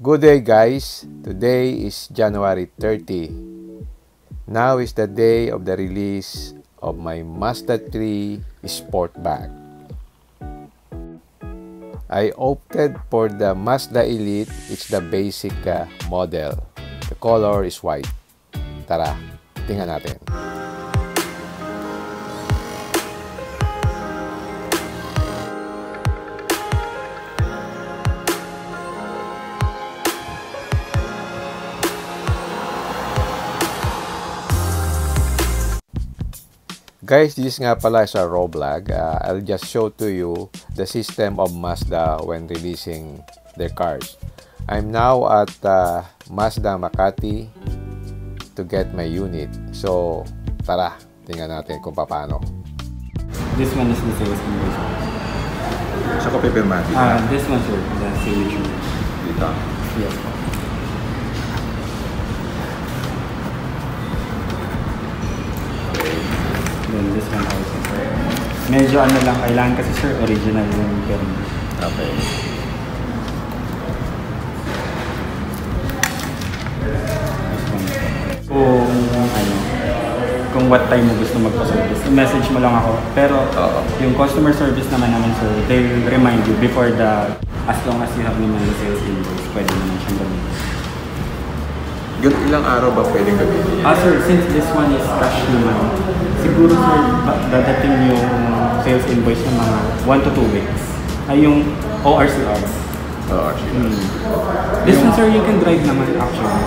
Good day guys, today is January 30. Now is the day of the release of my Mazda 3 Sport Bag. I opted for the Mazda Elite, it's the basic model. The color is white. Tara, tingnan natin. Guys, this nga pala is a raw vlog. I'll just show to you the system of Mazda when releasing their cars. I'm now at Mazda Makati to get my unit. So, tara, tingnan natin kung paano. This one is the sales invoice. Sa ko pipirma? This one, sir, the signature. Dito? Yes. Then this one also, sir. Medyo ano lang, kailangan kasi, sir, original yung permit. Okay. This one, sir. Kung what time mo gusto magpa-service, message mo lang ako. Pero yung customer service naman naman, sir, they will remind you before as long as you have naman the sales invoice, pwede naman siyang gamitin. Ilang araw ba pwedeng gamitin yan? Sir, since this one is cash naman, siguro, sir, dadating yung sales invoice ng mga 1 to 2 weeks. Ay, yung ORCR. ORCR. This one, sir, you can drive naman actually.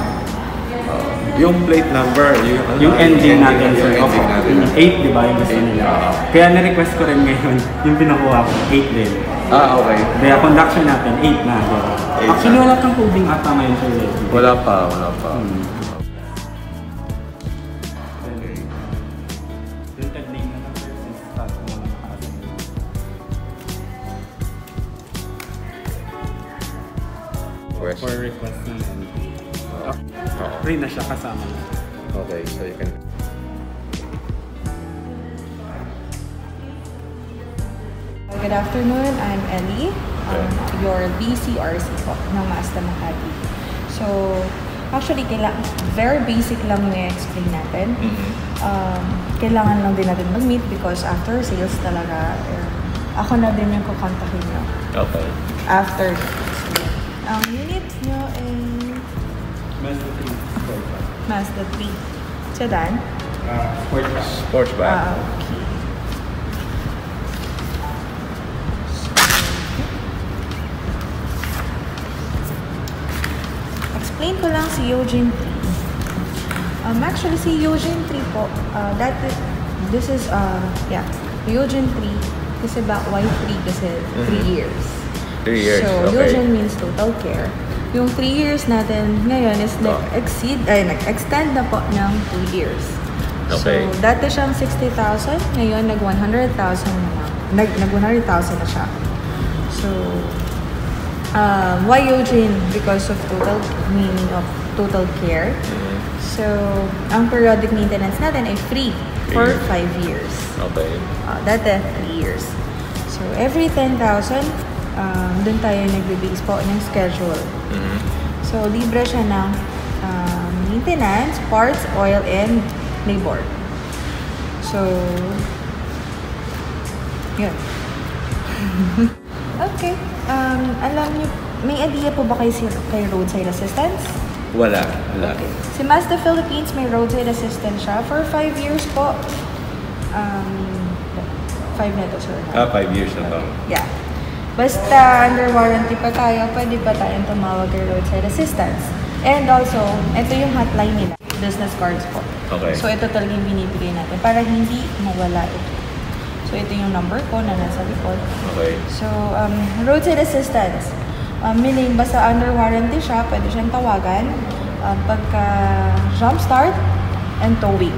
Yung plate number, yung ending natin, sir. Yung ending natin. 8, di ba? Yung gusto nila. Kaya na-request ko rin ngayon, yung pinakuha ko, 8 din. Okay. Kaya conduction natin, 8 na. Actually, wala kang coding ata ngayon, sir. Wala pa. For request na free na siya kasama. Okay, so you can... Good afternoon, I'm Ellie, your BCRC po ng Mazda Makati. So, actually, very basic lang yung explain natin. Kailangan lang din natin mag-meet because after sales talaga, ako na din yung kukontakin nyo. Okay. After ang unit nyo is Mazda 3 sedan? Sportsback. Okay. Explain ko lang si Eugene 3. Actually, si Eugene 3 po, this is, Eugene 3, kasi why 3? Kasi 3 years. 3 years, so, okay. Eugene means total care. Yung 3 years natin ngayon is nag-extend na po ng 2 years. Okay. So, dati siyang 60,000, ngayon nag-100,000 na. Nag-100,000 na siya. So, why Eugene? Because of meaning of total care. So, ang periodic maintenance natin ay free for 5 years. Okay. Dati 3 years. So, every 10,000, doon tayo nagbe-base po ng schedule. So, libre siya ng maintenance, parts, oil, and labor. So, yun. Okay. Alam niyo, may idea po ba kay roadside assistance? Wala. Okay. Si Mazda Philippines, may roadside assistance siya for 5 years po. 5 na to, sir. 5 years na to. Yeah. Basta under warranty pa tayo, pwede pa tayong tumawag kay roadside assistance. And also, ito yung hotline nila, business cards po. Okay. So, ito talagang binibigay natin para hindi mawala ito. So, ito yung number ko na nasa likod. Okay. So, roadside assistance. Meaning, basta under warranty siya, pwede siyang tawagan pagka jump start and towing.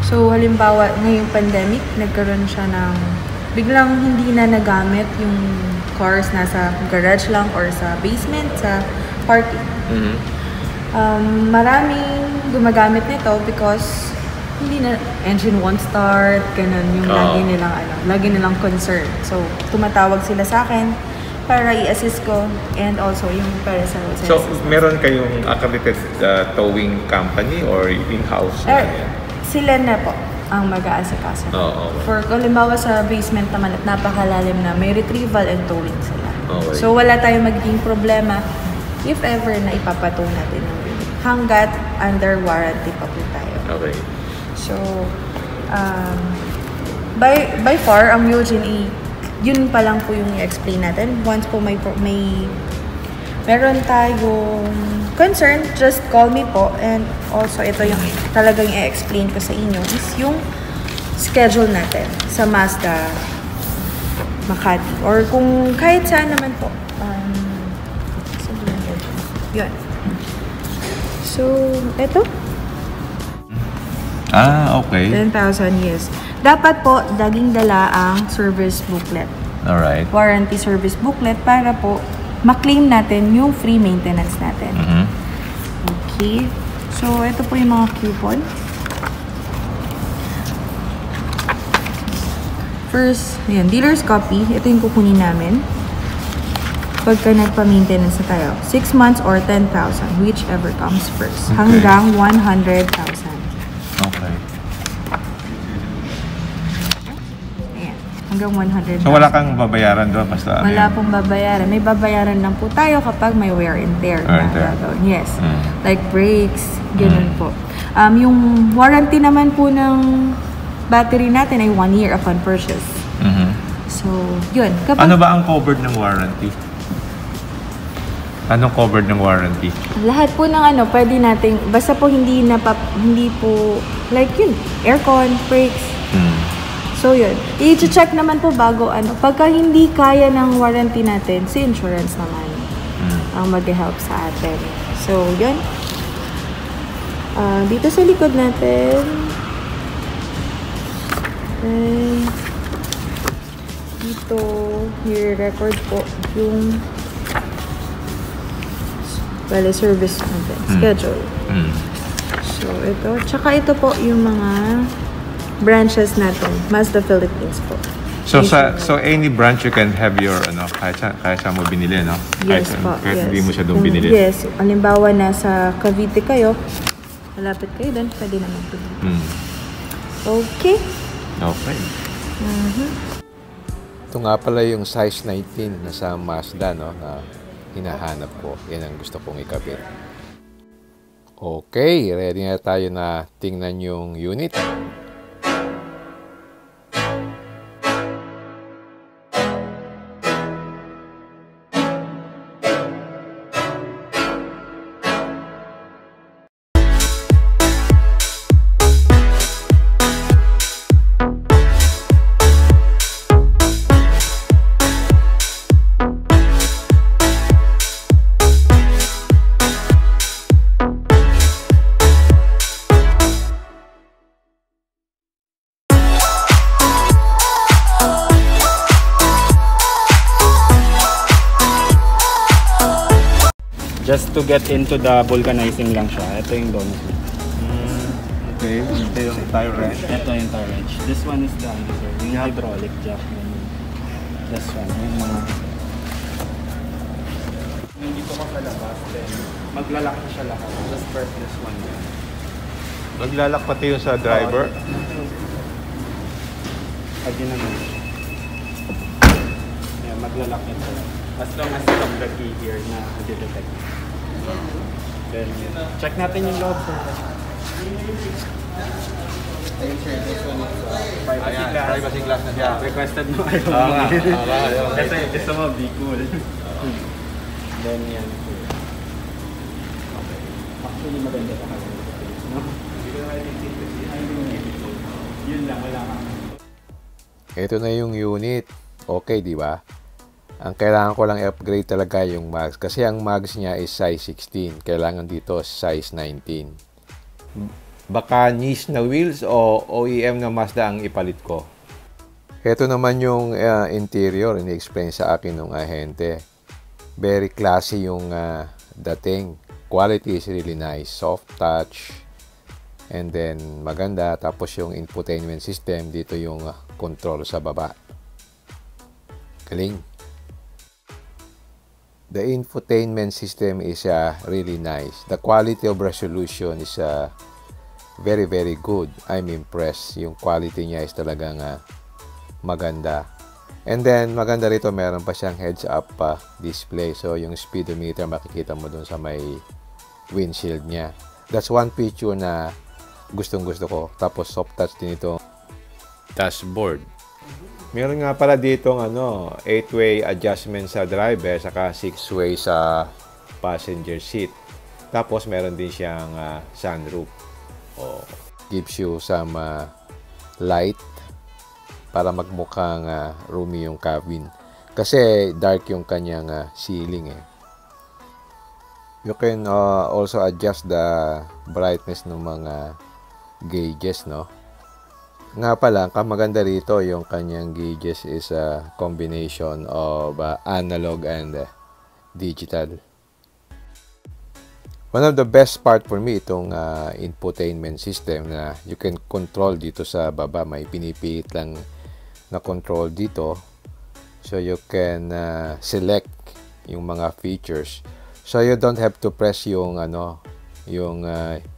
So, halimbawa, ngayong pandemic, nagkaroon siya ng biglang hindi na nagamit yung cars nasa garage lang or sa basement, sa parking. Maraming gumagamit nito because hindi na engine won't start, ganun yung lagi nilang concern. So, tumatawag sila sa akin para i-assist ko and also yung para sa roadside So, assistance. meron kayong accredited towing company or in-house? Sila na po ang mag-aasikaso. Oo. For halimbawa sa basement naman at napakalalim na, may retrieval and towing sila. Okay. So wala tayong magiging problema if ever na ipapato natin yung unit. Hanggat under warranty pa po tayo. Okay. So, by far, ang Myogen yun pa lang po yung i-explain natin. Once po meron tayong concern, just call me po. And also, ito yung talagang i-explain ko sa inyo is yung schedule natin sa Mazda Makati. Or kung kahit saan naman po. Yun. So, ito. Okay. 10,000, yes. Dapat po, laging dala ang service booklet. Alright. Warranty service booklet para po ma-claim natin yung free maintenance natin. Okay. So, ito po yung mga coupon. First, ayan, dealer's copy. Ito yung kukunin namin. Pagka nagpa-maintenance na tayo. 6 months or 10,000, whichever comes first. Okay. Hanggang 100,000. Okay. Ayan, hanggang 100,000. So, wala kang babayaran doon? Basta Wala pong babayaran. May babayaran lang po tayo kapag may wear and tear. Wear and tear. Yes. Like brakes, ganun po. Yung warranty naman po ng battery natin ay 1 year upon purchase. So, yun. Kapag, Ano ba ang covered ng warranty? Anong covered ng warranty? lahat po ng pwede nating, basta po hindi po, like yun, aircon, brakes. So, yun. I-check naman po bago Pagka hindi kaya ng warranty natin, si insurance naman ang mag-help sa atin. So, yun. Dito sa likod natin, dito, i-record po yung service natin, schedule. So, ito. Tsaka ito po yung mga branches natin. Mazda Philippines po. So any branch you can have your kaya saan mo binili, no? Yes po. Kahit Yes. hindi mo siya doon binili. Yes. Halimbawa, nasa Cavite kayo, malapit kayo doon, pwede naman po. Okay. Okay. Ito nga pala yung size 19 na sa Mazda, no? Na hinahanap ko. Yan ang gusto kong ikabit. Okay, ready na tayo na tingnan yung unit. Just to get into the vulcanizing lang siya. Ito yung donut. Okay, ito yung tire wrench. Ito yung tire wrench. This one is the yung hydraulic jack. This one, yung mga... Yung dito ko sa labas, then maglalaki siya lahat. Just press this one. Maglalak pati yung sa driver. Pwede naman. Yeah, maglalak yan siya. As long as you have the key here na detect. Then, check natin yung loob. Ayun sir, this one is privacy glass. Privacy glass na siya. Requested mo ayaw mo. Kasi gusto mo, be cool. Then yan. Okay. Actually, maganda pa kasi. No? Yun lang, wala ka. Ito na yung unit. Okay, di ba? Ang kailangan ko lang i-upgrade talaga yung mags. Kasi ang mags niya is size 16. Kailangan dito size 19. Baka niche na wheels o OEM na Mazda ang ipalit ko. Ito naman yung interior. Ini-explain sa akin ng ahente. Very classy yung dating. Quality is really nice. Soft touch. And then maganda. Tapos yung infotainment system. Dito yung control sa baba. Galing. The infotainment system is really nice. The quality of resolution is very very good. I'm impressed. Yung quality niya is talagang maganda. And then maganda rito, meron pa siyang heads up display. So yung speedometer makikita mo dun sa may windshield niya. That's one feature na gustong gusto ko. Tapos soft touch din ito. Dashboard. Meron nga pala ditong 8-way adjustment sa driver saka 6-way sa passenger seat. Tapos meron din siyang sunroof. Gives you some light para magmukhang roomy yung cabin. Kasi dark yung kanyang ceiling eh. You can also adjust the brightness ng mga gauges, no? Nga pala, ang maganda rito yung kanyang gauges is a combination of analog and digital. One of the best part for me itong infotainment system na you can control dito sa baba. May pinipilit lang na control dito. So you can select yung mga features. So you don't have to press yung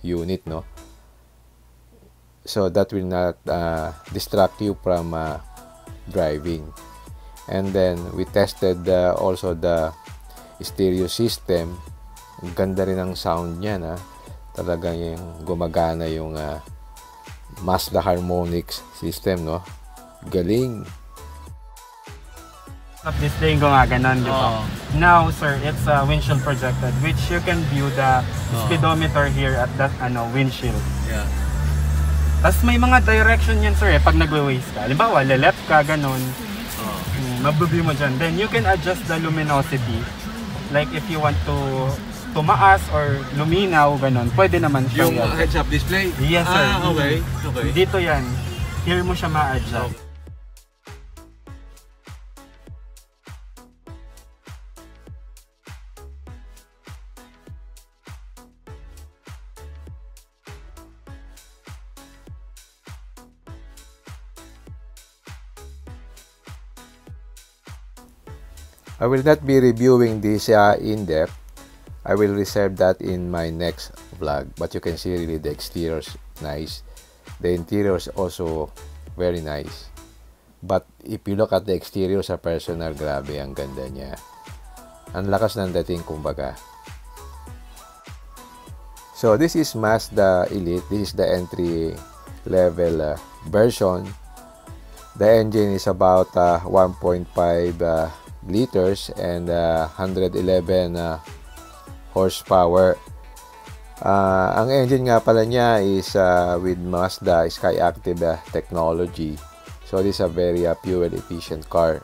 unit, no? So that will not distract you from driving. And then we tested also the stereo system. Ang ganda rin ang sound niya na talagang yung gumagana yung Mazda Harmonix system, no? Galing. Displaying ko nga ganun, di ba? Now, sir, it's windshield projected, which you can view the speedometer here at that windshield. Yeah. Tapos may mga direction yan, sir, pag nagwe-waste ka. Halimbawa, left ka, ganun. Mabubview mo dyan. Then you can adjust the luminosity. Like if you want to tumaas or luminaw, ganun. Pwede naman siya. Yung heads-up display? Yes, sir. Okay. Dito yan. Here mo siya ma-adjust. I will not be reviewing this in depth. I will reserve that in my next vlog. But you can see really the exterior is nice. The interior is also very nice. But if you look at the exterior sa personal, grabe ang ganda niya. Ang lakas ng dating kumbaga. So this is Mazda Elite. This is the entry level version. The engine is about 1.5 liters and 111 horsepower. Ang engine nga pala niya is with Mazda Skyactiv technology. So this is a very fuel efficient car.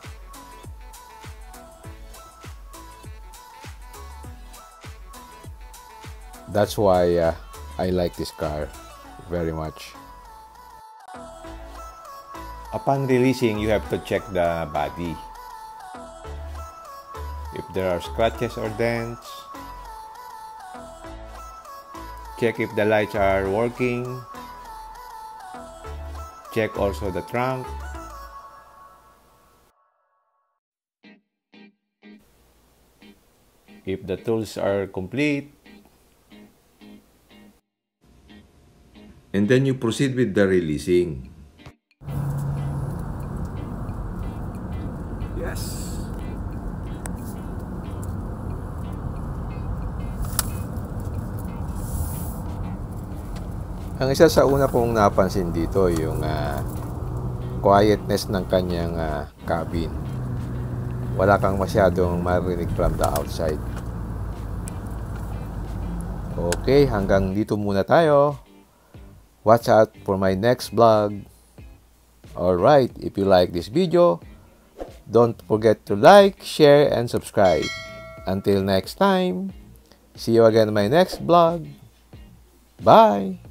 That's why I like this car very much. Upon releasing, you have to check the body. If there are scratches or dents, check if the lights are working, check also the trunk, if the tools are complete, and then you proceed with the releasing. Yes. Ang isa sa una kong napansin dito yung quietness ng kanyang cabin. Wala kang masyadong marinig from the outside. Okay, hanggang dito muna tayo. Watch out for my next vlog. Alright, if you like this video, don't forget to like, share, and subscribe. Until next time, see you again in my next vlog. Bye!